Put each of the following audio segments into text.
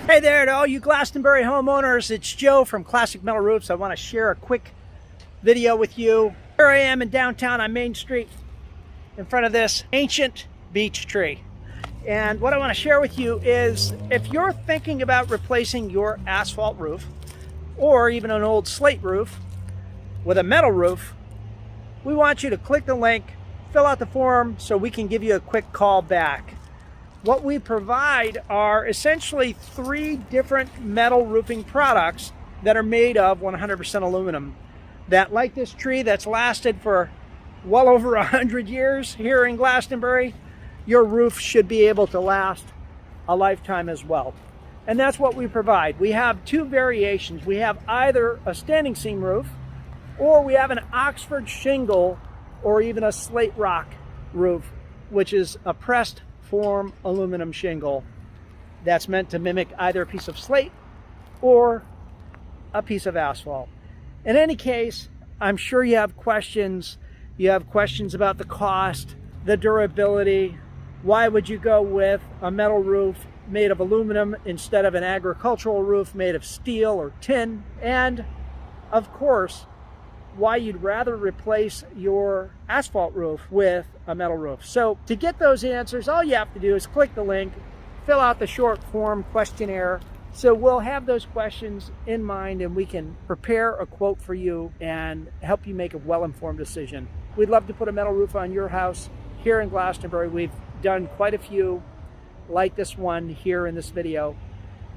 Hey there to all you Glastonbury homeowners, it's Joe from Classice Metal Roofs. I want to share a quick video with you. Here I am in downtown on Main Street in front of this ancient beech tree. And what I want to share with you is if you're thinking about replacing your asphalt roof or even an old slate roof with a metal roof, we want you to click the link, fill out the form so we can give you a quick call back. What we provide are essentially 3 different metal roofing products that are made of 100% aluminum. That, like this tree that's lasted for well over 100 years here in Glastonbury, your roof should be able to last a lifetime as well. And that's what we provide. We have 2 variations. We have either a standing seam roof, or we have an Oxford shingle, or even a slate rock roof, which is a pressed form aluminum shingle that's meant to mimic either a piece of slate or a piece of asphalt. In any case, I'm sure you have questions. You have questions about the cost, the durability. Why would you go with a metal roof made of aluminum instead of an agricultural roof made of steel or tin? And of course, why you'd rather replace your asphalt roof with a metal roof. So to get those answers, all you have to do is click the link, fill out the short form questionnaire. So we'll have those questions in mind and we can prepare a quote for you and help you make a well-informed decision. We'd love to put a metal roof on your house here in Glastonbury. We've done quite a few like this one here in this video.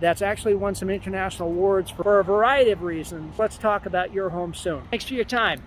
That's actually won some international awards for a variety of reasons. Let's talk about your home soon. Thanks for your time.